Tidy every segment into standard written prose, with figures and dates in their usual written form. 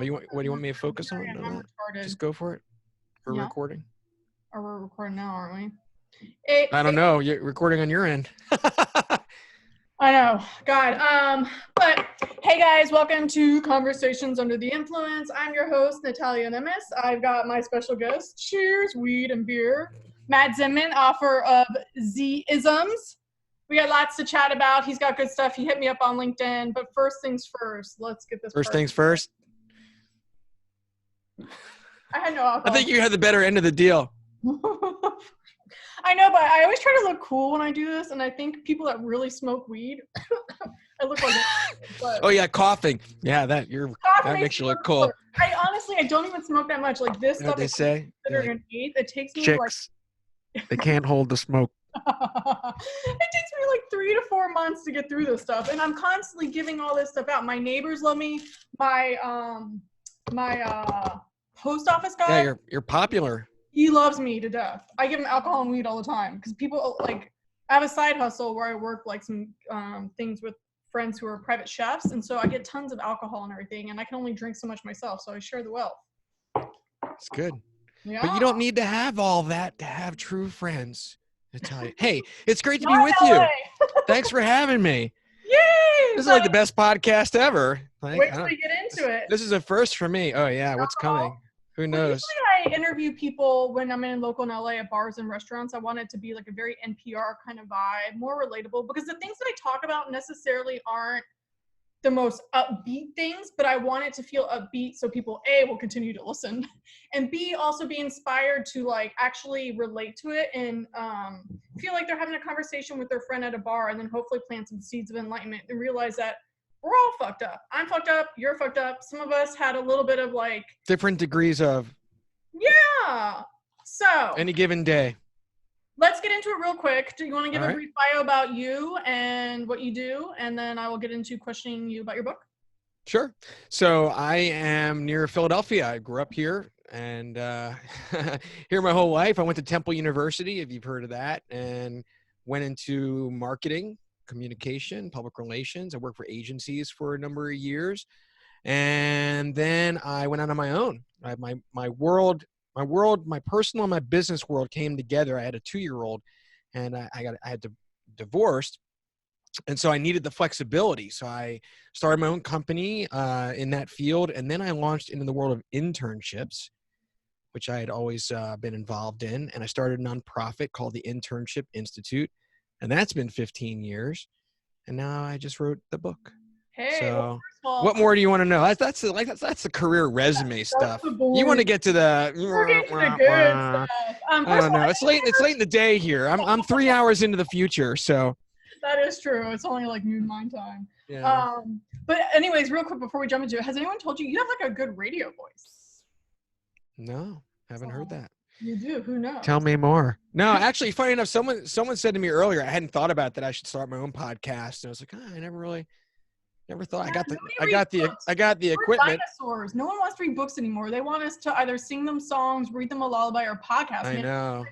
What do you want me to focus on? I'm retarded. Just go for it. We're Yeah. recording. Or we're recording now, aren't we? I don't know. You're recording on your end. I know. God. But hey guys, welcome to Conversations Under the Influence. I'm your host, Natallia. I've got my special guest, cheers, weed and beer, Matt Zinman, author of Z-isms. We got lots to chat about. He's got good stuff. He hit me up on LinkedIn. But first things first, let's get this. First things first. I had no alcohol. I think you had the better end of the deal. I know, but I always try to look cool when I do this, and I think people that really smoke weed, I look like. But oh yeah, coughing. Yeah, that makes you look cool. I don't even smoke that much. Like this stuff. They say considered an eighth. It takes me chicks. They can't hold the smoke. It takes me like 3 to 4 months to get through this stuff, and I'm constantly giving all this stuff out. My neighbors love me. My post office guy. Yeah, you're popular. He loves me to death. I give him alcohol and weed all the time because people like. I have a side hustle where I work like some things with friends who are private chefs, and so I get tons of alcohol and everything, and I can only drink so much myself, so I share the wealth. It's good. Yeah. But you don't need to have all that to have true friends. Natallia. Hey, it's great to be with you. Thanks for having me. Yay! This is like the best podcast ever. Wait till we get into it. This is a first for me. Oh yeah, what's coming? Who knows? Usually I interview people when I'm in local in LA at bars and restaurants. I want it to be like a very NPR kind of vibe, more relatable, because the things that I talk about necessarily aren't the most upbeat things, but I want it to feel upbeat so people A, will continue to listen, and B, also be inspired to like actually relate to it and feel like they're having a conversation with their friend at a bar, and then hopefully plant some seeds of enlightenment and realize that we're all fucked up. I'm fucked up. You're fucked up. Some of us had a little bit of like different degrees of. Yeah. So any given day. Let's get into it real quick. Do you want to give all a brief bio about you and what you do? And then I will get into questioning you about your book. Sure. So I am near Philadelphia. I grew up here and here my whole life. I went to Temple University, if you've heard of that, and went into marketing, communication, public relations. I worked for agencies for a number of years. And then I went out on my own. My personal and my business world came together. I had a 2-year-old and I had divorced. And so I needed the flexibility. So I started my own company in that field. And then I launched into the world of internships, which I had always been involved in. And I started a nonprofit called the Internship Institute. And that's been 15 years. And now I just wrote the book. Hey, so what more do you want to know? That's the career resume stuff. You want to get to the good stuff. I don't know. It's late in the day here. I'm 3 hours into the future, so that is true. It's only like noon my time. Yeah. But anyways, real quick before we jump into it, has anyone told you have like a good radio voice? No, haven't heard that. You do. Who knows? Tell me more. No, actually, funny enough, someone said to me earlier, I hadn't thought about that I should start my own podcast, and I was like, I never thought. Yeah, I got the equipment. Dinosaurs. No one wants to read books anymore. They want us to either sing them songs, read them a lullaby, or podcast. I know.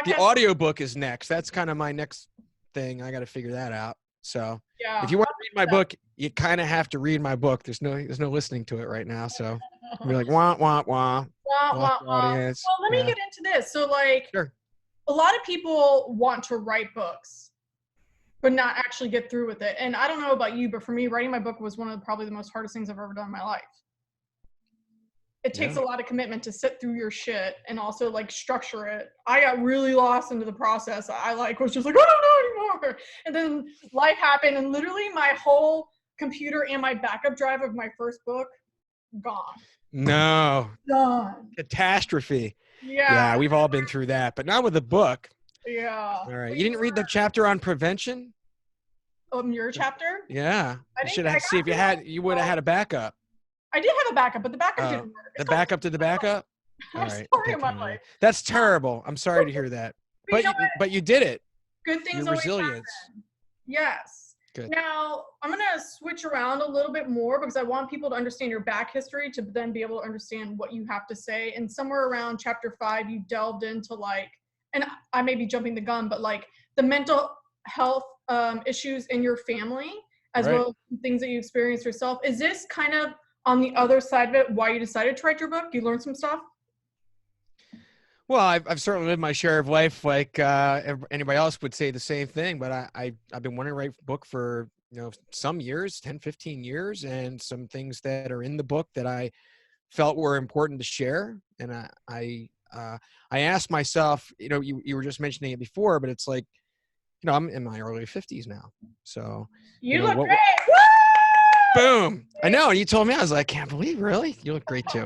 The audiobook is next. That's kind of my next thing. I got to figure that out. So if you want to read my book, you kind of have to read my book. There's no listening to it right now. So you'll be like, wah, wah, wah. Audience. Well, let me get into this. So like, sure. A lot of people want to write books, but not actually get through with it. And I don't know about you, but for me, writing my book was one of probably the most hardest things I've ever done in my life. It takes a lot of commitment to sit through your shit and also like structure it. I got really lost into the process. I was just like, I don't know anymore. And then life happened and literally my whole computer and my backup drive of my first book, gone. No. Done. Catastrophe. Yeah. We've all been through that, but not with a book. Yeah. All right. You didn't read the chapter on prevention? Your chapter? Yeah. You would have had a backup. I did have a backup, but the backup didn't work. The backup to the backup? All right. Story of my life. That's terrible. I'm sorry to hear that. But you did it. Good things Your always resilience. happen. Yes. Good. Now, I'm going to switch around a little bit more because I want people to understand your back history to then be able to understand what you have to say. And somewhere around chapter 5, you delved into like, and I may be jumping the gun, but like the mental health issues in your family as well as things that you experienced yourself. Is this kind of on the other side of it, why you decided to write your book? You learned some stuff? Well, I've certainly lived my share of life, like anybody else would say the same thing. But I've been wanting to write a book for some years, 10, 15 years, and some things that are in the book that I felt were important to share. And I asked myself, you were just mentioning it before, but it's like, I'm in my early 50s now, so You look what? great. Boom! I know. You told me, I was like, I can't believe, really? You look great too.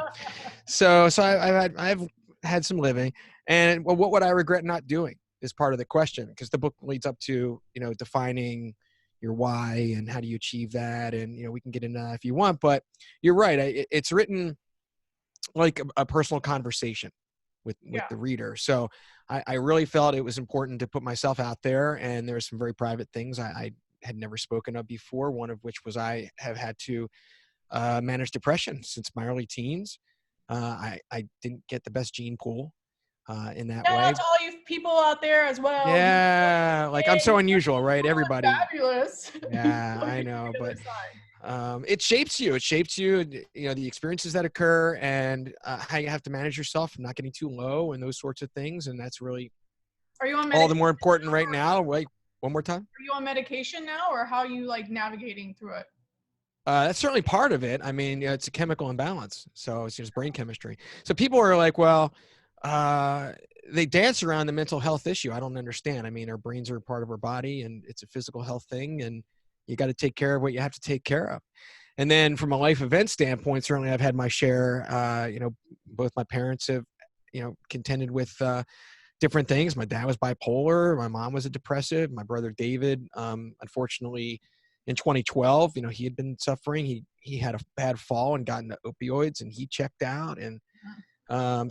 So I've had some living, and well, what would I regret not doing is part of the question, because the book leads up to defining your why and how do you achieve that, and we can get into that if you want. But you're right. It's written like a personal conversation with the reader. So I really felt it was important to put myself out there, and there were some very private things I had never spoken of before, one of which was I have had to manage depression since my early teens. I didn't get the best gene pool in that Shout way. out to all you people out there as well. Yeah, like I'm so unusual, right? Everybody. Fabulous. Yeah, I know, but it shapes you. It shapes you, the experiences that occur, and how you have to manage yourself, not getting too low, and those sorts of things. And that's really Are you on all the more important right now. Wait, one more time. Are you on medication now, or how are you like navigating through it? That's certainly part of it. I mean, it's a chemical imbalance, so it's just brain chemistry. So people are like, well, they dance around the mental health issue. I don't understand. I mean, our brains are part of our body, and it's a physical health thing, and you got to take care of what you have to take care of. And then from a life event standpoint, certainly I've had my share. Both my parents have, contended with different things. My dad was bipolar. My mom was a depressive. My brother David, unfortunately, in 2012, he had been suffering. He had a bad fall and got into opioids, and he checked out. And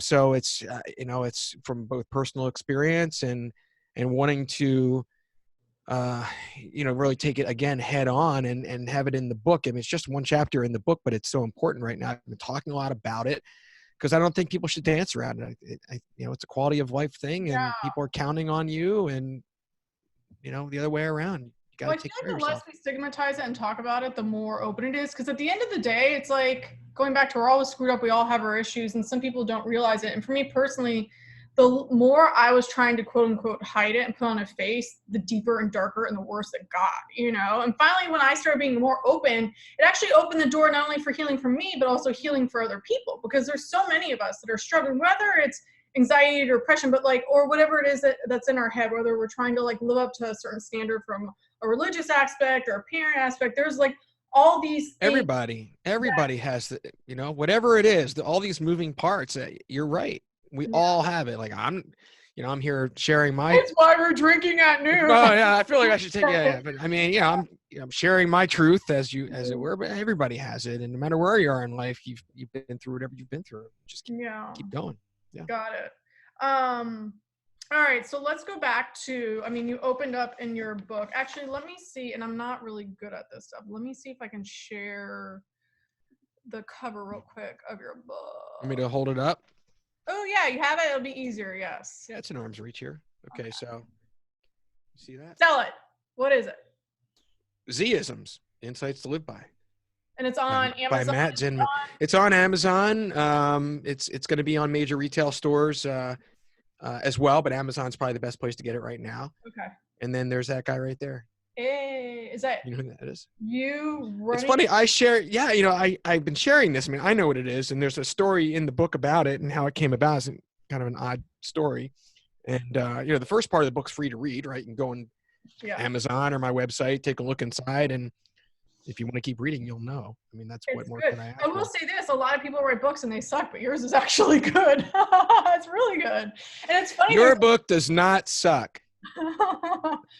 so it's it's from both personal experience and wanting to really take it again head on and have it in the book. I mean, it's just one chapter in the book, but it's so important right now. I've been talking a lot about it because I don't think people should dance around it. It's a quality of life thing, and people are counting on you, and the other way around. You got to take care of yourself. The less we stigmatize it and talk about it, the more open it is. Because at the end of the day, it's like going back to we're all screwed up. We all have our issues, and some people don't realize it. And for me personally, the more I was trying to quote unquote hide it and put on a face, the deeper and darker and the worse it got, And finally, when I started being more open, it actually opened the door not only for healing for me, but also healing for other people. Because there's so many of us that are struggling, whether it's anxiety or depression, but or whatever it is that's in our head, whether we're trying to live up to a certain standard from a religious aspect or a parent aspect. There's all these things. Everybody has whatever it is, all these moving parts. You're right. We all have it. Like I'm here sharing my. That's why we're drinking at noon. Oh yeah, I feel like I should take. Yeah. But I mean, I'm sharing my truth as it were. But everybody has it, and no matter where you are in life, you've been through whatever you've been through. Just keep going. Yeah. Got it. All right, so let's go back to. You opened up in your book. Actually, let me see. And I'm not really good at this stuff. Let me see if I can share the cover real quick of your book. Want me to hold it up? Oh yeah, you have it. It'll be easier. Yes. Yeah, it's an arm's reach here. Okay. So you see that? Sell it. What is it? Z-isms, insights to live by. And it's on Amazon. By Matt Zinman. It's on Amazon. It's going to be on major retail stores as well, but Amazon's probably the best place to get it right now. Okay. And then there's that guy right there. Hey, is that you know who that is? It's funny. I share. Yeah, I've been sharing this. I mean, I know what it is, and there's a story in the book about it and how it came about. It's kind of an odd story. And the first part of the book's free to read, right? You can go on Amazon or my website, take a look inside, and if you want to keep reading, you'll know. I mean, that's what more can I ask? I will say this: a lot of people write books and they suck, but yours is actually good. It's really good, and it's funny. Your book does not suck.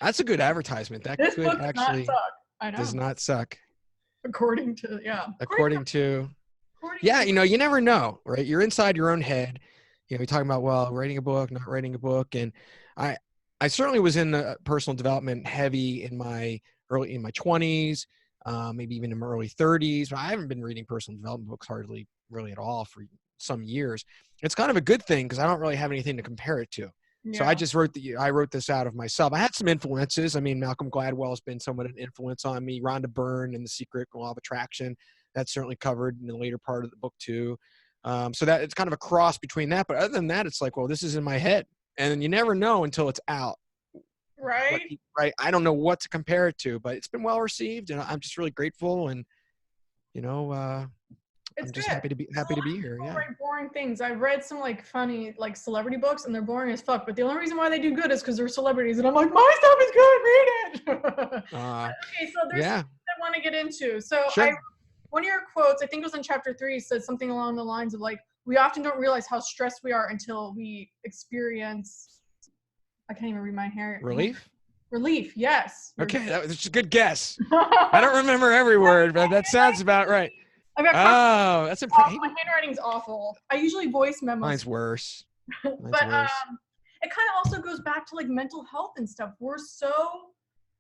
That's a good advertisement. That this could book actually does not suck. I know. Does not suck. According to you never know, right? You're inside your own head. You're talking about writing a book, not writing a book, and I certainly was in personal development heavy in my 20s, maybe even in my early 30s. But I haven't been reading personal development books hardly really at all for some years. It's kind of a good thing because I don't really have anything to compare it to. So I just wrote this out of myself. I had some influences. I mean, Malcolm Gladwell has been somewhat an influence on me. Rhonda Byrne and The Secret Law of Attraction. that's certainly covered in the later part of the book too. So that it's kind of a cross between that. But other than that, it's like, well, this is in my head, and you never know until it's out. Right? Right. I don't know what to compare it to, but it's been well received, and I'm just really grateful. And you know, It's I'm just good. happy to be here. People Yeah. write boring things. I've read some like funny like celebrity books and they're boring as fuck. But the only reason why they do good is because they're celebrities. And I'm like, my stuff is good. Read it. Okay, so there's Yeah. something I want to get into. So Sure. one of your quotes, I think it was in chapter 3, said something along the lines of like, we often don't realize how stressed we are until we experience. I can't even read my hair. Relief. Relief. Yes. Okay, that was a good guess. I don't remember every word, but that sounds about right. I got Oh, that's impressive. my handwriting's awful. I usually voice memos. Mine's worse. But it kind of also goes back to like mental health and stuff. We're so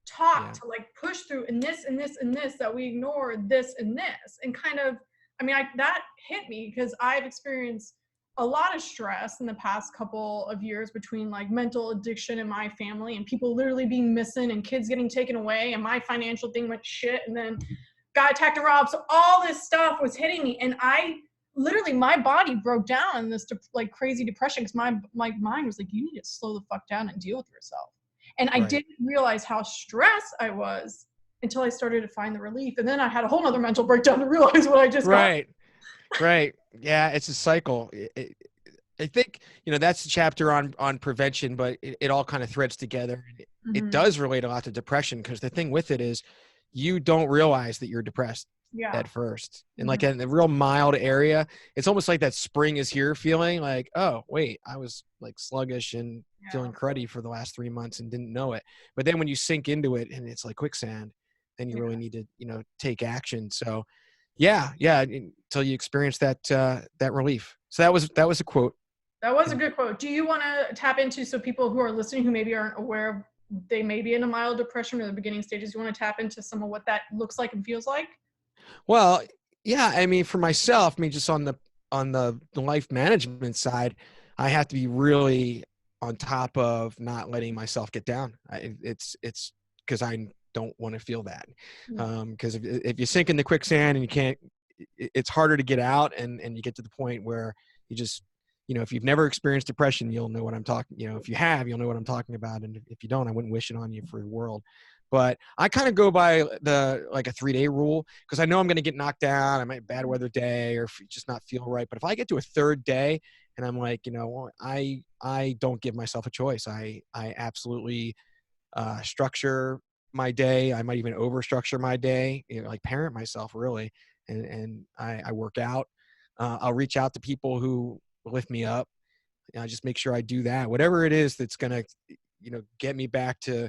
taught to like push through and this and this and this that we ignore this and this, and kind of, I mean, that hit me because I've experienced a lot of stress in the past couple of years between like mental addiction in my family and people literally being missing and kids getting taken away and my financial thing went shit and then got attacked and robbed. So all this stuff was hitting me, and I literally, my body broke down in this like crazy depression because my mind was like, you need to slow the fuck down and deal with yourself. And I didn't realize how stressed I was until I started to find the relief. And then I had a whole nother mental breakdown to realize what I just got. Right. Yeah, it's a cycle. I think, that's the chapter on prevention, but it all kind of threads together. It does relate a lot to depression because the thing with it is you don't realize that you're depressed at first. And like in a real mild area, it's almost like that spring is here feeling like, oh, wait, I was like sluggish and feeling cruddy for the last 3 months and didn't know it. But then when you sink into it and it's like quicksand, then you really need to, take action. So yeah, until you experience that relief. So that was a quote. That was a good quote. Do you want to tap into, so people who are listening who maybe aren't aware of, they may be in a mild depression or the beginning stages, you want to tap into some of what that looks like and feels like? Well, yeah, I mean, for myself, just on the life management side, I have to be really on top of not letting myself get down. It's because I don't want to feel that. Because if you sink in the quicksand and you can't, it's harder to get out, and you get to the point where you just, if you've never experienced depression, you'll know what I'm talking. If you have, you'll know what I'm talking about, and if you don't, I wouldn't wish it on you for the world. But I kind of go by like a 3-day rule because I know I'm going to get knocked down. I might bad weather day or just not feel right. But if I get to a third day and I'm like, I don't give myself a choice. I absolutely structure my day. I might even over structure my day, like parent myself really. And I work out. I'll reach out to people who lift me up. I just make sure I do that. Whatever it is that's going to, get me back to,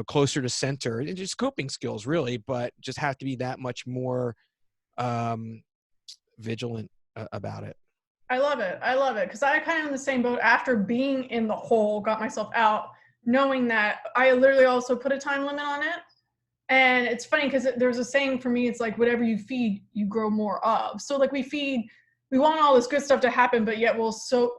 closer to center, and just coping skills really, but just have to be that much more vigilant about it. I love it. Because I kind of in the same boat after being in the hole, got myself out, knowing that I literally also put a time limit on it. And it's funny because there's a saying for me, it's like whatever you feed, you grow more of. So like we want all this good stuff to happen, but yet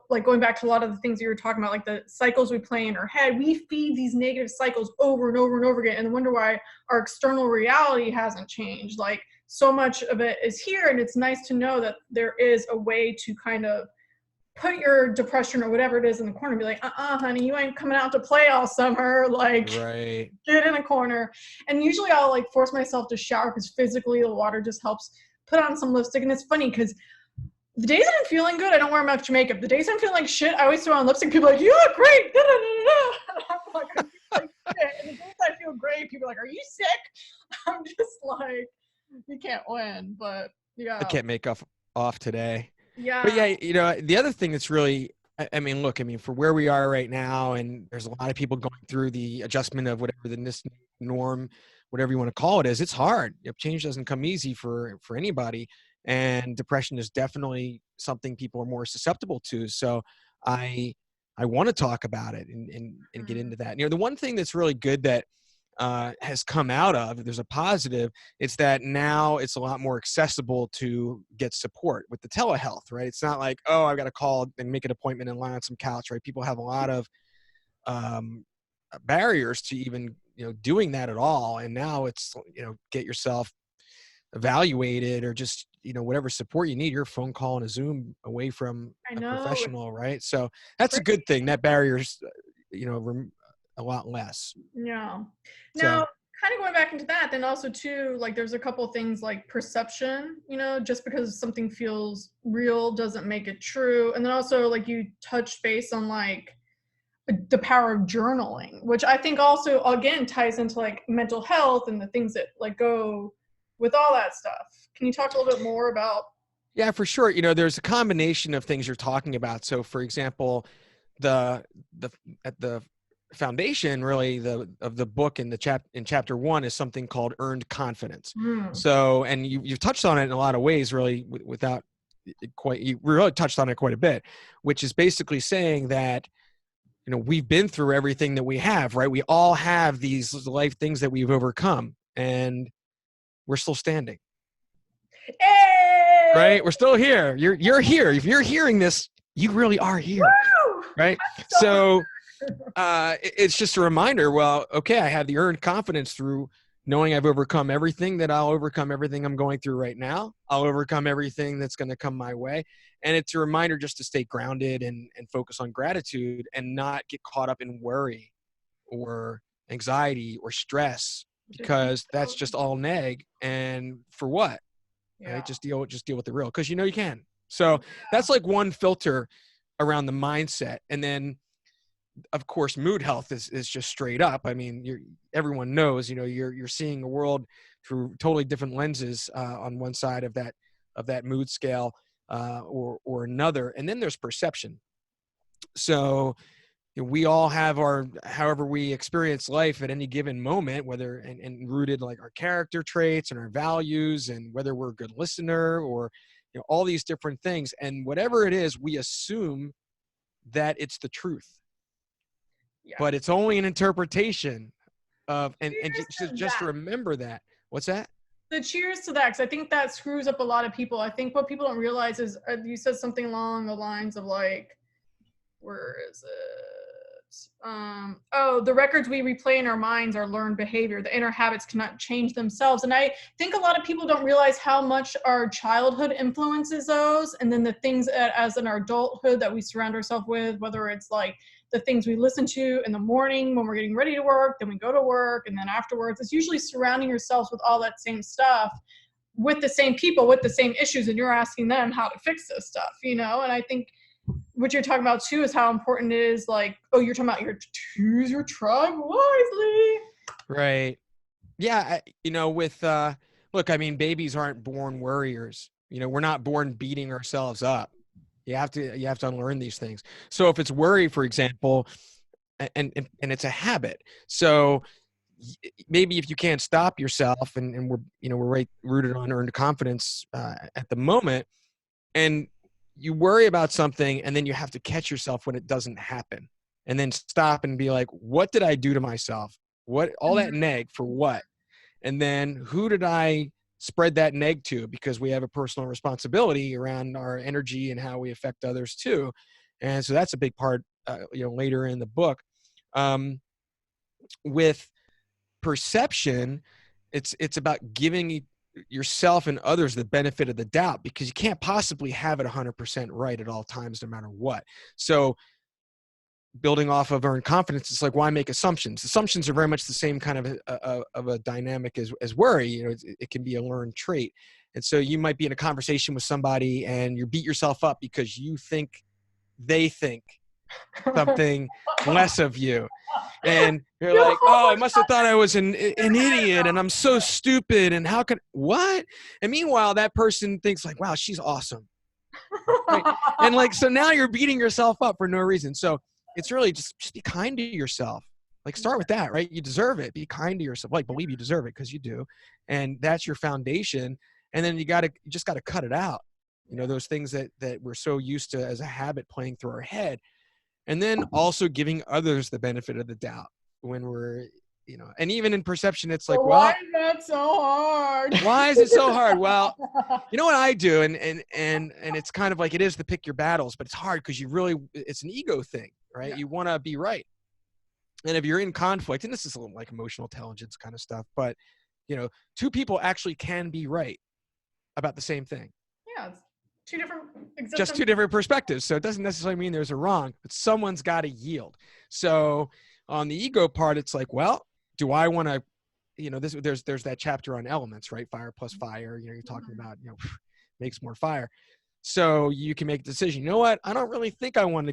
like going back to a lot of the things you were talking about, like the cycles we play in our head, we feed these negative cycles over and over and over again and wonder why our external reality hasn't changed. Like so much of it is here, and it's nice to know that there is a way to kind of put your depression or whatever it is in the corner and be like, honey, you ain't coming out to play all summer. Like, get in a corner. And usually I'll like force myself to shower because physically the water just helps put on some lipstick. And it's funny because the days I'm feeling good, I don't wear much makeup. The days I'm feeling like shit, I always throw on lipstick. People are like, you look great. Da, da, da, da. I'm like, shit. And the days I feel great, people are like, are you sick? I'm just like, you can't win. But yeah. I can't make off today. Yeah. But yeah, the other thing that's really, I mean, look, for where we are right now, and there's a lot of people going through the adjustment of whatever the norm, whatever you want to call it is, it's hard. Change doesn't come easy for anybody. And depression is definitely something people are more susceptible to. So I want to talk about it and get into that. The one thing that's really good that has come out of, there's a positive, it's that now it's a lot more accessible to get support with the telehealth, right? It's not like, oh, I've got to call and make an appointment and lie on some couch, right? People have a lot of barriers to even, doing that at all. And now it's, get yourself evaluated or just, whatever support you need, you're a phone call and a Zoom away from I a know. professional, right? So that's a good thing. That barrier's, a lot less. Yeah. Now, So kind of going back into that, then also too, like there's a couple of things like perception, just because something feels real doesn't make it true. And then also like you touch base on like the power of journaling, which I think also again ties into like mental health and the things that like go with all that stuff. Can you talk a little bit more about? yeah, for sure. There's a combination of things you're talking about. So for example, the at the foundation really of the book in chapter 1 is something called earned confidence. Mm, So, and you've touched on it in a lot of ways, really, without quite, you really touched on it quite a bit, which is basically saying that we've been through everything that we have, right? We all have these life things that we've overcome, and we're still standing, hey! right? We're still here. You're here. If you're hearing this, you really are here, Woo! right? So it's just a reminder. Well, okay, I have the earned confidence through knowing I've overcome everything, that I'll overcome everything I'm going through right now. I'll overcome everything that's going to come my way. And it's a reminder just to stay grounded and focus on gratitude and not get caught up in worry or anxiety or stress, because that's just all neg. And for what? Yeah. Right? Just deal with the real, because you can. So that's like one filter around the mindset. And then of course, mood health is just straight up. I mean, everyone knows, you're seeing the world through totally different lenses on one side of that mood scale or another. And then there's perception. So we all have however we experience life at any given moment, whether and rooted like our character traits and our values, and whether we're a good listener or all these different things. And whatever it is, we assume that it's the truth. Yeah. But it's only an interpretation of, and just that. remember that. What's that? The cheers to that, because I think that screws up a lot of people. I think what people don't realize is you said something along the lines of like, where is it? The records we replay in our minds are learned behavior. The inner habits cannot change themselves. And I think a lot of people don't realize how much our childhood influences those, and then the things that, as an adulthood, that we surround ourselves with, whether it's like the things we listen to in the morning when we're getting ready to work, then we go to work, and then afterwards. It's usually surrounding yourselves with all that same stuff, with the same people, with the same issues, and you're asking them how to fix this stuff, And I think what you're talking about too is how important it is, like, you're talking about choose your tribe wisely. Right. Yeah. With, look, I mean, babies aren't born worriers. We're not born beating ourselves up. You have to unlearn these things. So if it's worry, for example, and it's a habit. So maybe if you can't stop yourself, and we're rooted on earned confidence at the moment, and you worry about something, and then you have to catch yourself when it doesn't happen, and then stop and be like, what did I do to myself? What, all that neg for what? And then who did I spread that neg to? Because we have a personal responsibility around our energy and how we affect others too. And so that's a big part, later in the book. With perception, it's about giving yourself and others the benefit of the doubt, because you can't possibly have it 100% right at all times, no matter what. So building off of earned confidence, it's like, why make assumptions? Assumptions are very much the same kind of a dynamic as worry. It can be a learned trait. And so you might be in a conversation with somebody and you beat yourself up because you think they think something less of you. And you're like, oh, I must have thought I was an idiot, and I'm so stupid, and how could, what? And meanwhile, that person thinks like, wow, she's awesome. Right? And like, so now you're beating yourself up for no reason. So it's really just be kind to yourself. Like, start with that, right? You deserve it. Be kind to yourself. Like, believe you deserve it, because you do. And that's your foundation. And then you just got to cut it out. Those things that we're so used to as a habit playing through our head. And then also giving others the benefit of the doubt when we're, and even in perception, it's like, well, why is that so hard? Why is it so hard? Well, you know what I do, and it's kind of like, it is to pick your battles, but it's hard because it's an ego thing, right? Yeah. You want to be right. And if you're in conflict, and this is a little like emotional intelligence kind of stuff, but two people actually can be right about the same thing. Yeah, it's two different existence. Just two different perspectives. So it doesn't necessarily mean there's a wrong, but someone's got to yield. So on the ego part, it's like, well, do I want to, there's that chapter on elements, right? Fire plus fire, you're talking about, makes more fire. So you can make a decision. You know what? I don't really think I want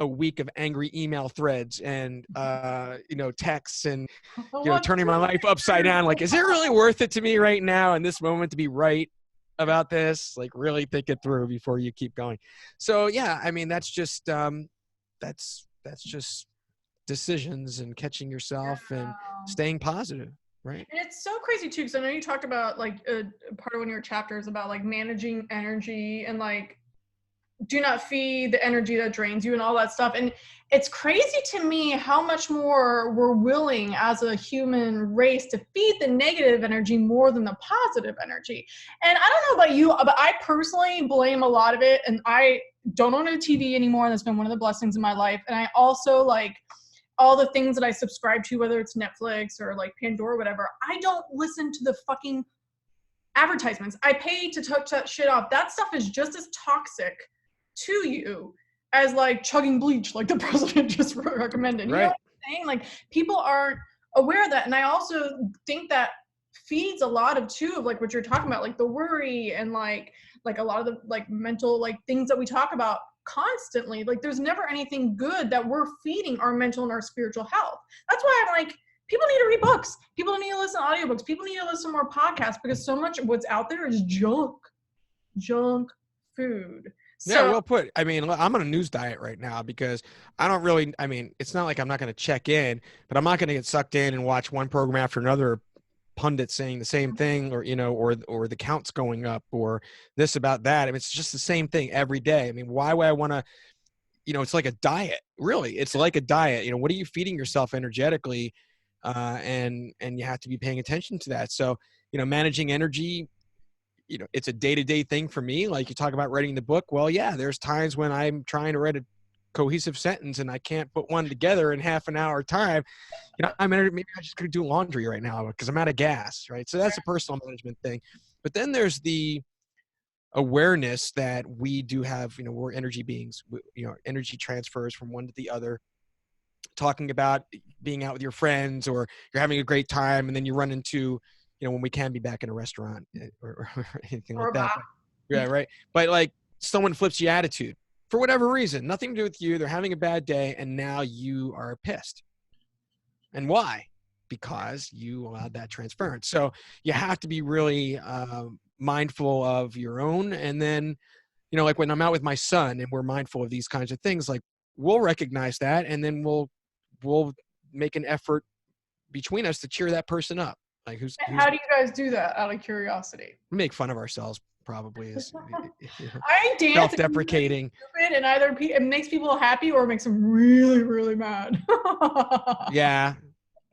a week of angry email threads and, texts and, turning my life upside down. Like, is it really worth it to me right now in this moment to be right about this? Like, really think it through before you keep going. So yeah, I mean, that's just that's just decisions and catching yourself and staying positive, right? And it's so crazy too, because I know you talked about like part of one of your chapters about like managing energy and like do not feed the energy that drains you and all that stuff. And it's crazy to me how much more we're willing as a human race to feed the negative energy more than the positive energy. And I don't know about you, but I personally blame a lot of it. And I don't own a TV anymore. And that's been one of the blessings in my life. And I also like all the things that I subscribe to, whether it's Netflix or like Pandora or whatever, I don't listen to the fucking advertisements. I pay to touch that shit off. That stuff is just as toxic to you as like chugging bleach, like the president just recommended. You know what I'm saying? Like people aren't aware of that. And I also think that feeds a lot of too of like what you're talking about, like the worry and like a lot of the like mental like things that we talk about constantly. Like there's never anything good that we're feeding our mental and our spiritual health. That's why I'm like, people need to read books. People need to listen to audiobooks. People need to listen to more podcasts because so much of what's out there is junk food. So, yeah, well put. I mean, I'm on a news diet right now because it's not like I'm not going to check in, but I'm not going to get sucked in and watch one program after another pundit saying the same thing or, or the counts going up or this about that. I mean, it's just the same thing every day. I mean, why would I want to, it's like a diet, really. It's like a diet. What are you feeding yourself energetically? And you have to be paying attention to that. So, managing energy, it's a day-to-day thing for me. Like you talk about writing the book. Well, yeah, there's times when I'm trying to write a cohesive sentence and I can't put one together in half an hour time. Maybe I just could do laundry right now because I'm out of gas, right? So that's a personal management thing. But then there's the awareness that we do have, we're energy beings, energy transfers from one to the other. Talking about being out with your friends or you're having a great time and then you run into, when we can be back in a restaurant or anything like that. Yeah, right. But like someone flips your attitude for whatever reason, nothing to do with you. They're having a bad day and now you are pissed. And why? Because you allowed that transference. So you have to be really mindful of your own. And then, like when I'm out with my son and we're mindful of these kinds of things, like we'll recognize that and then we'll make an effort between us to cheer that person up. Like how do you guys do that out of curiosity? We make fun of ourselves probably is I dance self-deprecating and either it makes people happy or it makes them really, really mad. Yeah.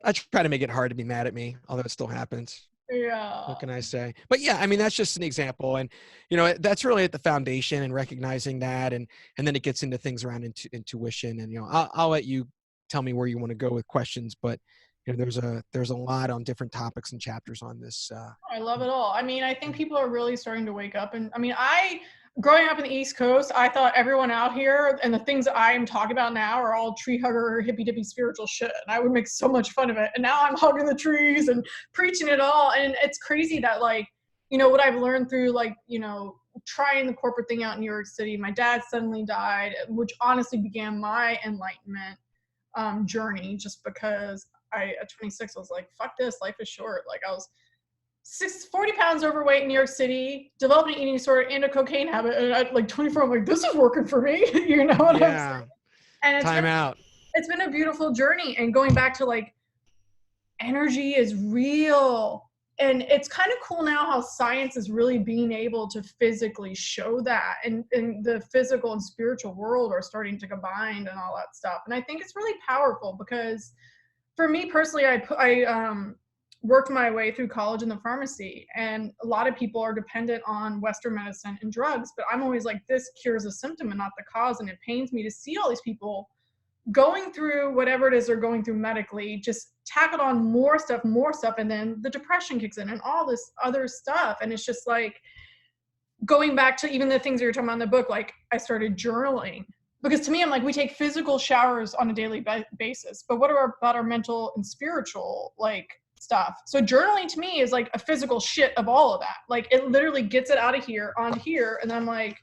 I try to make it hard to be mad at me, although it still happens. Yeah. What can I say? But yeah, I mean, that's just an example. And, that's really at the foundation and recognizing that. And then it gets into things around intuition. And, I'll let you tell me where you want to go with questions, but there's a lot on different topics and chapters on this. I love it all. I mean, I think people are really starting to wake up. And I mean, growing up in the East Coast, I thought everyone out here and the things I am talking about now are all tree hugger, hippy dippy spiritual shit. And I would make so much fun of it. And now I'm hugging the trees and preaching it all. And it's crazy that like, what I've learned through like, trying the corporate thing out in New York City, my dad suddenly died, which honestly began my enlightenment journey just because at 26, I was like, fuck this, life is short. Like I was 40 pounds overweight in New York City, developed an eating disorder and a cocaine habit. And at like 24, I'm like, this is working for me. You know what I'm saying? And it's been a beautiful journey. And going back to like, energy is real. And it's kind of cool now how science is really being able to physically show that. And the physical and spiritual world are starting to combine and all that stuff. And I think it's really powerful because for me personally, I worked my way through college in the pharmacy, and a lot of people are dependent on Western medicine and drugs, but I'm always like, this cures a symptom and not the cause. And it pains me to see all these people going through whatever it is they're going through medically, just tackled on more stuff, and then the depression kicks in and all this other stuff. And it's just like going back to even the things you were talking about in the book, like I started journaling. Because to me, I'm like, we take physical showers on a daily basis, but what about our mental and spiritual like stuff? So journaling to me is like a physical shit of all of that. Like it literally gets it out of here onto here, and I'm like,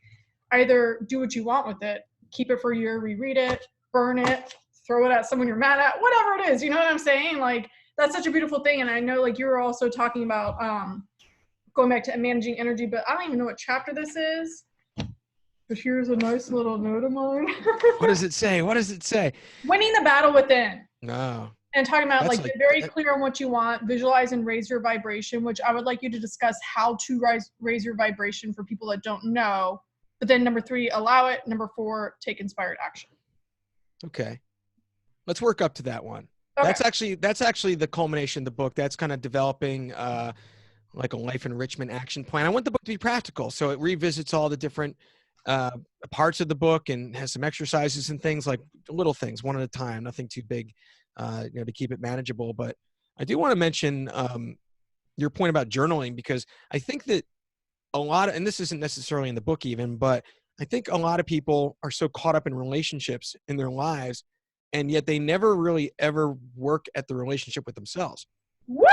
either do what you want with it, keep it for a year, reread it, burn it, throw it at someone you're mad at, whatever it is. You know what I'm saying? Like that's such a beautiful thing. And I know like you were also talking about going back to managing energy, but I don't even know what chapter this is. But here's a nice little note of mine. What does it say? What does it say? Winning the battle within. No. And talking about like get very that, clear on what you want, visualize and raise your vibration, which I would like you to discuss how to raise your vibration for people that don't know. But then number 3, allow it. Number 4, take inspired action. Okay. Let's work up to that one. Okay. That's actually the culmination of the book. That's kind of developing like a life enrichment action plan. I want the book to be practical. So it revisits all the different parts of the book and has some exercises and things, like little things, one at a time, nothing too big, to keep it manageable. But I do want to mention your point about journaling, because I think that a lot of, and this isn't necessarily in the book even, but I think a lot of people are so caught up in relationships in their lives, and yet they never really ever work at the relationship with themselves. Woo!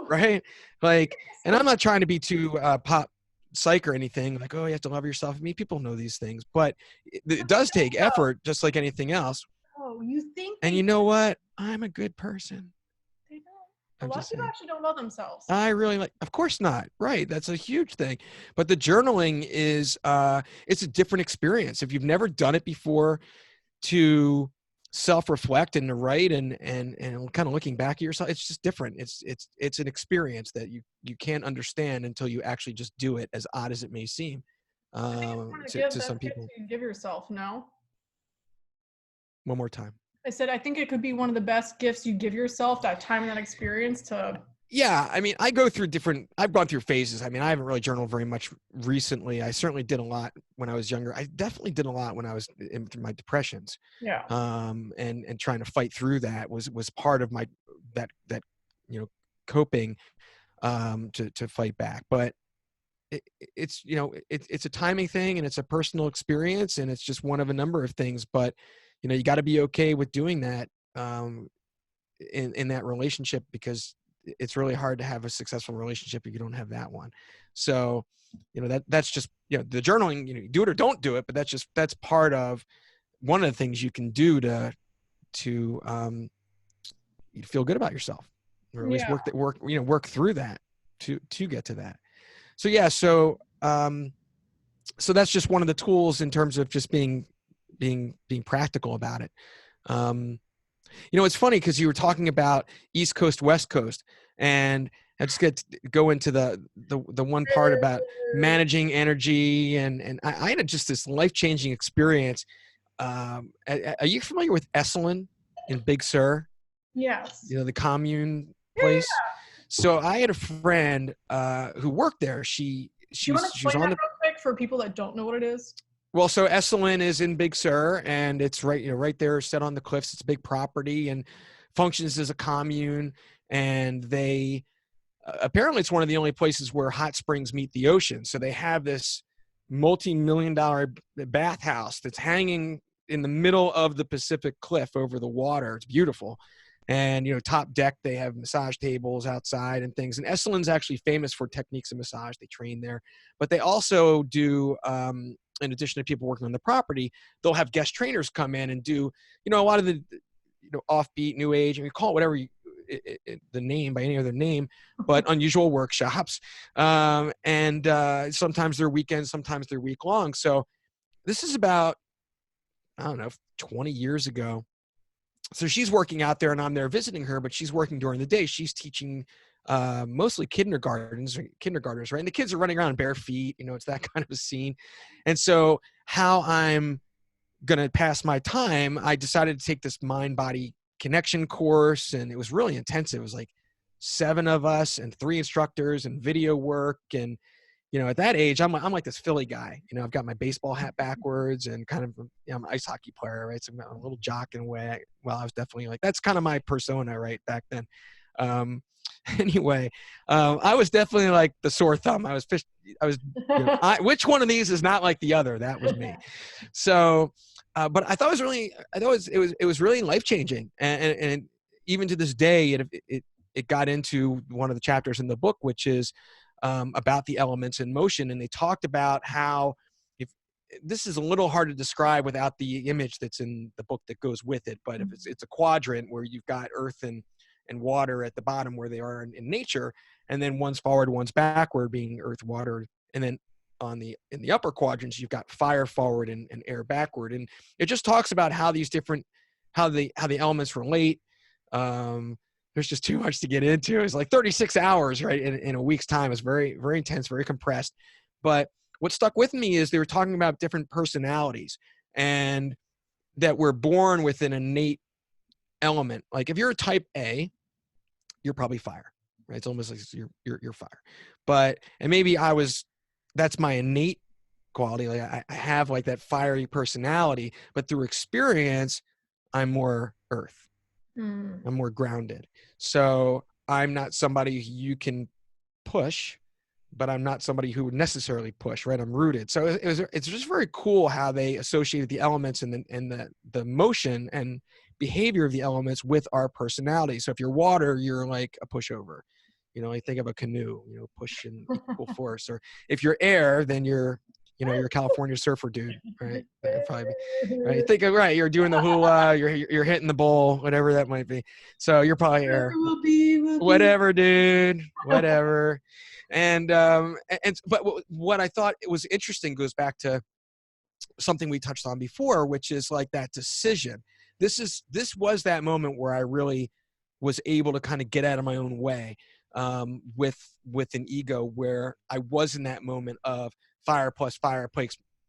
Right? Like, and I'm not trying to be too pop psych or anything, like, oh, you have to love yourself. I mean, people know these things, but it does take effort, just like anything else. Oh, you think? And you know what? I'm a good person. They don't. A lot of people actually don't love themselves. I really like, of course not. Right. That's a huge thing. But the journaling is, it's a different experience. If you've never done it before, to self-reflect and to write and kind of looking back at yourself, it's just different. It's an experience that you can't understand until you actually just do it, as odd as it may seem to some people. You give yourself, no? One more time. I said, I think it could be one of the best gifts you give yourself, that time and that experience to. Yeah. I mean, I've gone through phases. I mean, I haven't really journaled very much recently. I certainly did a lot when I was younger. I definitely did a lot when I was in my depressions. Yeah. And trying to fight through that was part of my, that, coping, to fight back. But it's a timing thing, and it's a personal experience, and it's just one of a number of things. But, you got to be okay with doing that, in that relationship, because it's really hard to have a successful relationship if you don't have that one. So, that's just, the journaling, you do it or don't do it, but that's part of one of the things you can do to feel good about yourself, or at least work through that to get to that. So, yeah. So that's just one of the tools in terms of just being practical about it. It's funny because you were talking about East Coast, West Coast, and I just get to go into the one part about managing energy, and I had just this life-changing experience. Are you familiar with Esalen in Big Sur? Yes. The commune place. Yeah. So I had a friend who worked there. She was on the. Real quick for people that don't know what it is? Well, so Esalen is in Big Sur, and it's right there, set on the cliffs. It's a big property and functions as a commune. And they apparently it's one of the only places where hot springs meet the ocean. So they have this multi-million-dollar bathhouse that's hanging in the middle of the Pacific cliff over the water. It's beautiful. And, top deck, they have massage tables outside and things. And Esalen's actually famous for techniques of massage. They train there. But they also do, in addition to people working on the property, they'll have guest trainers come in and do, a lot of the, offbeat, new age, and you call it whatever the name by any other name, but unusual workshops. And sometimes they're weekends, sometimes they're week long. So this is about, I don't know, 20 years ago. So she's working out there and I'm there visiting her, but she's working during the day. She's teaching mostly kindergartners, right? And the kids are running around bare feet, it's that kind of a scene. And so how I'm going to pass my time, I decided to take this mind-body connection course, and it was really intensive. It was like 7 of us and 3 instructors and video work. And at that age, I'm like this Philly guy. I've got my baseball hat backwards and kind of, I'm an ice hockey player, right? So I'm a little jock in a way. Well, I was definitely like, that's kind of my persona right back then. Anyway, I was definitely like the sore thumb. I was, which one of these is not like the other? That was me. So, but I thought it was really life changing. And even to this day, it got into one of the chapters in the book, which is about the elements in motion. And they talked about how, if this is a little hard to describe without the image that's in the book that goes with it, but if it's a quadrant where you've got earth and water at the bottom where they are in nature, and then one's forward, one's backward, being earth, water, and then in the upper quadrants you've got fire forward and air backward. And it just talks about how these different, how the elements relate. There's just too much to get into. It's like 36 hours, right, in a week's time. It's very, very intense, very compressed. But what stuck with me is they were talking about different personalities, and that we're born with an innate element. Like if you're a type A, you're probably fire, right? It's almost like you're fire. But, and maybe that's my innate quality. Like I have like that fiery personality, but through experience, I'm more earth. I'm more grounded. So I'm not somebody you can push, but I'm not somebody who would necessarily push, right? I'm rooted. So it's just very cool how they associated the elements and the motion and behavior of the elements with our personality. So if you're water, you're like a pushover. I think of a canoe, push in equal force. Or if you're air, then you're a California surfer dude, right? Probably, right? Think of, right, you're doing the hula, you're hitting the bowl, whatever that might be. So you're probably air. Whatever, dude. Whatever. And but what I thought it was interesting goes back to something we touched on before, which is like that decision. This was that moment where I really was able to kind of get out of my own way with an ego, where I was in that moment of fire plus fire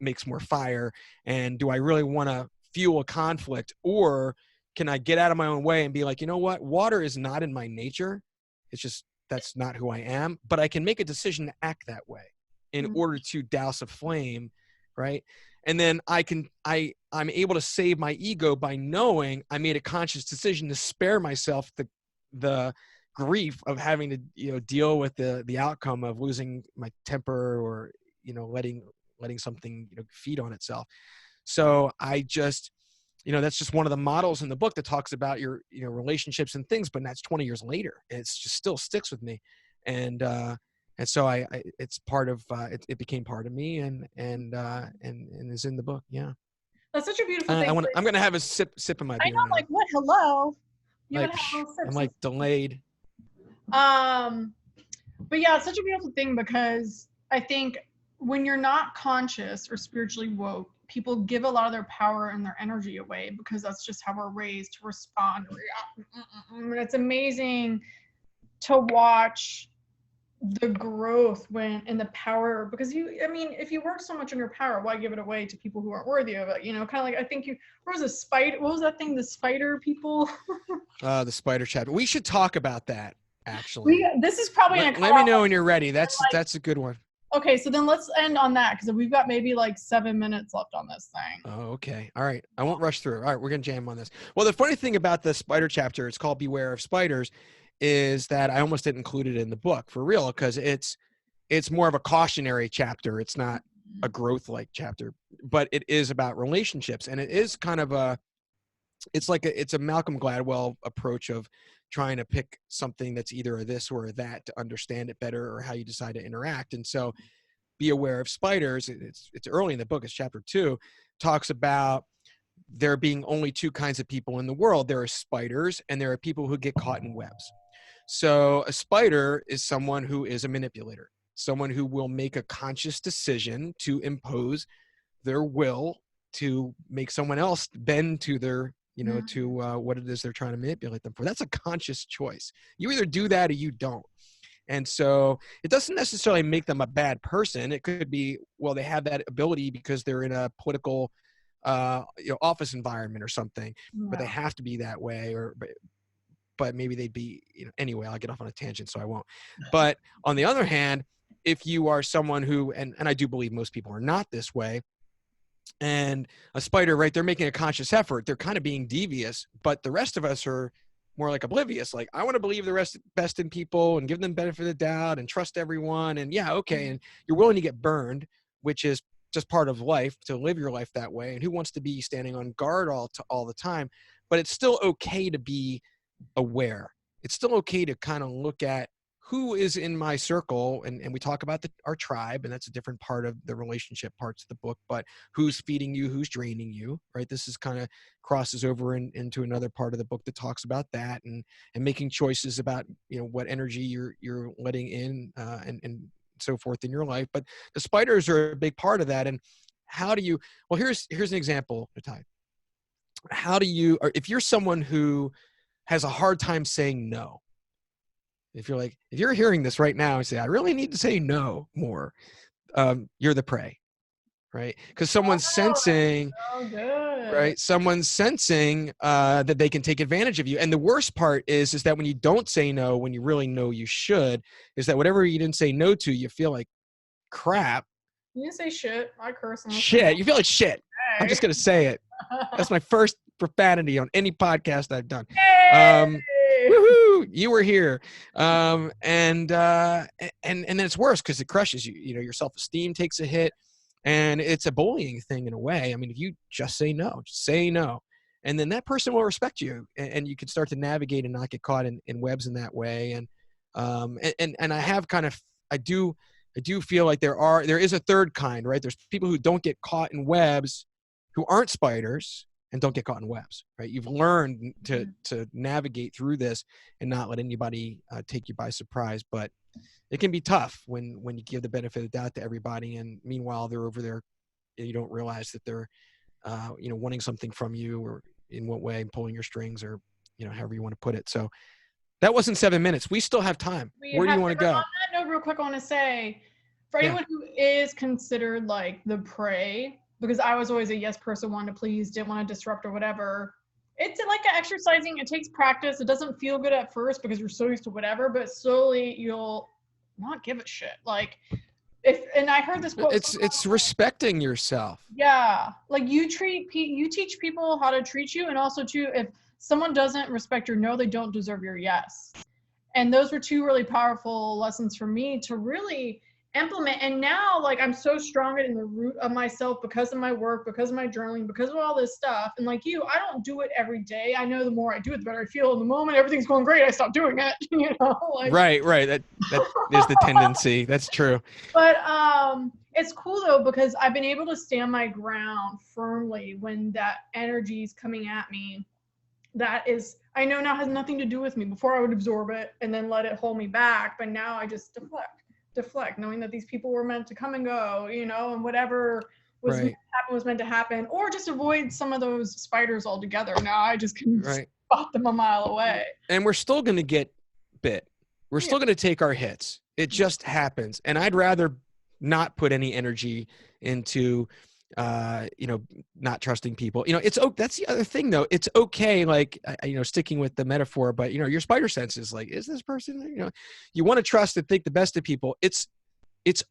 makes more fire. And do I really want to fuel a conflict, or can I get out of my own way and be like, you know what? Water is not in my nature. It's just, that's not who I am, but I can make a decision to act that way in order to douse a flame. Right. And then I'm able to save my ego by knowing I made a conscious decision to spare myself the grief of having to, deal with the outcome of losing my temper, or, letting something, feed on itself. So I just, that's just one of the models in the book that talks about your, relationships and things, but that's 20 years later. It's just still sticks with me. And so it's part of, it became part of me, and is in the book. Yeah. That's such a beautiful thing. I'm going to have a sip of my beer. I know, like, what? Hello. You like, would have a little sip. I'm like delayed. But yeah, it's such a beautiful thing, because I think when you're not conscious or spiritually woke, people give a lot of their power and their energy away, because that's just how we're raised to respond. And it's amazing to watch the growth in the power, because if you work so much on your power, why give it away to people who aren't worthy of it? Kind of like, I think what was that thing, the spider people? The spider chapter. We should talk about that, actually. This is probably let me know when you're ready. That's a good one. Okay, so then let's end on that, because we've got maybe like 7 minutes left on this thing. Oh, okay. All right. I won't rush through. All right, we're going to jam on this. Well, the funny thing about the spider chapter, it's called Beware of Spiders, is that I almost didn't include it in the book, for real, because it's more of a cautionary chapter. It's not a growth-like chapter, but it is about relationships. And it is kind of it's a Malcolm Gladwell approach of trying to pick something that's either a this or a that to understand it better, or how you decide to interact. And so Be Aware of Spiders, it's early in the book, it's chapter 2, talks about there being only two kinds of people in the world. There are spiders, and there are people who get caught in webs. So a spider is someone who is a manipulator, someone who will make a conscious decision to impose their will to make someone else bend to their, to what it is they're trying to manipulate them for. That's a conscious choice. You either do that or you don't. And so it doesn't necessarily make them a bad person. It could be, well, they have that ability because they're in a political office environment or something, but they have to be that way, but maybe they'd be, anyway, I'll get off on a tangent, so I won't. But on the other hand, if you are someone who, and I do believe most people are not this way, and a spider, right, they're making a conscious effort. They're kind of being devious, but the rest of us are more like oblivious. Like, I want to believe the best in people and give them benefit of the doubt and trust everyone. And yeah, okay. And you're willing to get burned, which is just part of life, to live your life that way. And who wants to be standing on guard all the time? But it's still okay to be aware. It's still okay to kind of look at who is in my circle. And we talk about our tribe, and that's a different part of the relationship parts of the book, but who's feeding you, who's draining you, right? This is kind of crosses over into another part of the book that talks about that, and making choices about, what energy you're letting in, and so forth in your life. But the spiders are a big part of that. And how do you, well, here's an example, Natallia. How do you, or if you're someone who has a hard time saying no, if you're hearing this right now and say, I really need to say no more, you're the prey, right? Because someone's sensing, Oh, good. right? Someone's sensing that they can take advantage of you. And the worst part is that when you don't say no, when you really know you should, is that whatever you didn't say no to, you feel like crap. You didn't say shit. I curse. Shit. You feel like shit. I'm just going to say it. That's my first profanity on any podcast I've done. Woohoo! You were here. And then it's worse because it crushes you. Your self-esteem takes a hit, and it's a bullying thing in a way. I mean, if you just say no, and then that person will respect you, and you can start to navigate and not get caught in webs in that way. And I have I do feel like there is a third kind, right? There's people who don't get caught in webs, who aren't spiders, and don't get caught in webs, right? You've learned to navigate through this and not let anybody take you by surprise. But it can be tough when you give the benefit of the doubt to everybody, and meanwhile they're over there, and you don't realize that they're wanting something from you, or in what way, pulling your strings, or however you want to put it. So that wasn't 7 minutes. We still have time. Where do you want to go? On that note, real quick, I want to say, for anyone who is considered like the prey, because I was always a yes person, wanted to please, didn't want to disrupt or whatever. It's like exercising. It takes practice. It doesn't feel good at first because you're so used to whatever, but slowly you'll not give a shit. Like, and I heard this quote. It's respecting yourself. Yeah. Like, you teach people how to treat you, and also too, if someone doesn't respect your no, they don't deserve your yes. And those were two really powerful lessons for me to really implement. And now, like, I'm so stronger in the root of myself because of my work, because of my journaling, because of all this stuff. And like you, I don't do it every day. I know the more I do it, the better I feel. In the moment everything's going great, I stop doing it. Like, right. That is the tendency. That's true. But it's cool though, because I've been able to stand my ground firmly when that energy is coming at me. That is, I know now has nothing to do with me. Before I would absorb it and then let it hold me back, but now I just deflect, knowing that these people were meant to come and go, and whatever was meant to happen was meant to happen, or just avoid some of those spiders altogether. Now I just can spot them a mile away. And we're still going to get bit. We're still going to take our hits. It just happens. And I'd rather not put any energy into not trusting people. That's the other thing though. It's okay, like, sticking with the metaphor, but your spider sense is like, is this person, you want to trust and think the best of people. It's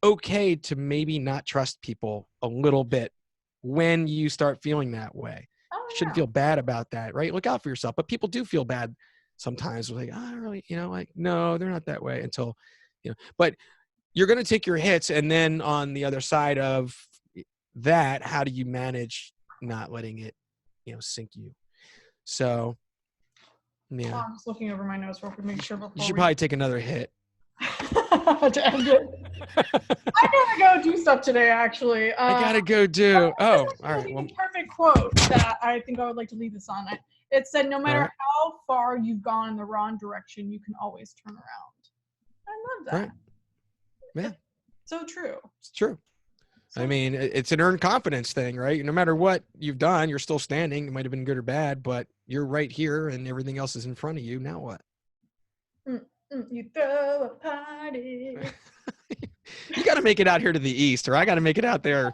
okay to maybe not trust people a little bit when you start feeling that way. Shouldn't feel bad about that, right? Look out for yourself. But people do feel bad sometimes. Like, oh, really, no, they're not that way until, but you're going to take your hits. And then on the other side of that, how do you manage not letting it, sink you? So, yeah. I'm just looking over my notes real quick, make sure. You should probably take another hit. To end it. I gotta go do stuff today, actually. I gotta go do. Oh, all right. Well, perfect quote that I think I would like to leave this on. It said, "No matter how far you've gone in the wrong direction, you can always turn around." I love that. Right. Yeah. It's so true. It's true. I mean, it's an earned confidence thing, right? No matter what you've done, you're still standing. It might have been good or bad, but you're right here and everything else is in front of you. Now what? You throw a party. You got to make it out here to the east, or I got to make it out there.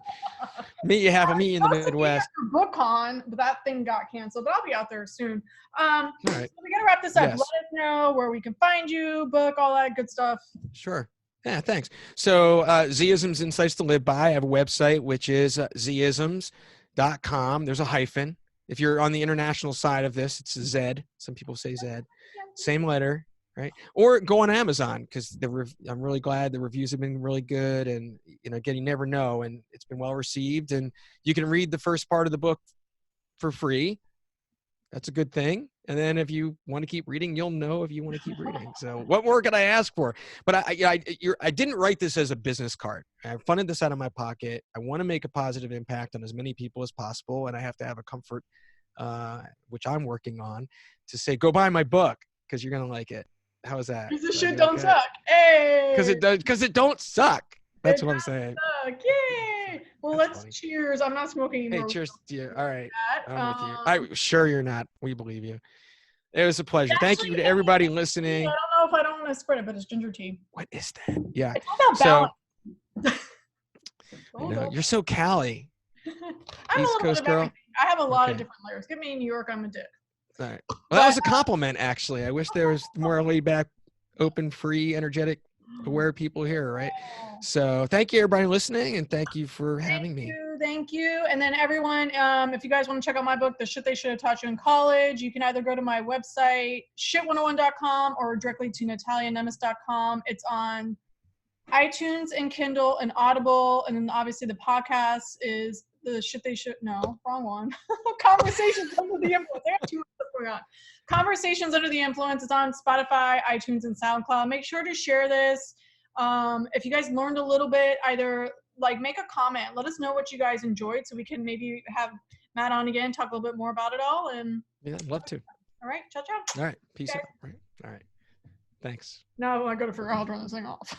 Meet you halfway in the Midwest. BookCon, but that thing got canceled. But I'll be out there soon. All right. So we got to wrap this up. Yes. Let us know where we can find you, book, all that good stuff. Sure. Yeah, thanks. So Z-isms, Insights to Live By. I have a website, which is Z-isms.com. There's a hyphen. If you're on the international side of this, it's a Z. Some people say Z. Same letter, right? Or go on Amazon, because I'm really glad the reviews have been really good, and again, you never know, and it's been well received, and you can read the first part of the book for free. That's a good thing. And then if you want to keep reading, you'll know if you want to keep reading. So what more could I ask for? But I didn't write this as a business card. I funded this out of my pocket. I want to make a positive impact on as many people as possible. And I have to have a comfort, which I'm working on, to say, go buy my book because you're going to like it. How is that? Because the shit don't suck. Hey! Because it don't suck. That's what I'm saying. Suck. Yay! Well, That's let's funny. cheers. I'm not smoking anymore. Hey, cheers to you. All right. That. I'm with you. Sure you're not. We believe you. It was a pleasure. Thank you to everybody listening. I don't know if I don't want to spread it, but it's ginger tea. What is that? Yeah. It's all about balance. I know. You're so Cali. I'm East a little Coast bit of girl. everything. I have a lot of different layers. Get me in New York, I'm a dick. All right. Well, that was a compliment, actually. I wish there was more laid back, open, free, energetic, aware people here, right? So thank you, everybody listening, and thank you for having me. Thank you. And then everyone, if you guys want to check out my book, The Shit They Should Have Taught You in College, you can either go to my website, shit101.com, or directly to natalianemes.com. It's on iTunes and Kindle and Audible. And then obviously the podcast is The Shit They Should, no, wrong one. Conversations Under the Influence. I have too much stuff going on. Conversations Under the Influence is on Spotify, iTunes, and SoundCloud. Make sure to share this. If you guys learned a little bit, either make a comment, let us know what you guys enjoyed so we can maybe have Matt on again, talk a little bit more about it all. And yeah, I'd love to. All right, ciao. All right, peace out. All right, thanks. Now I gotta figure out how to turn this thing off.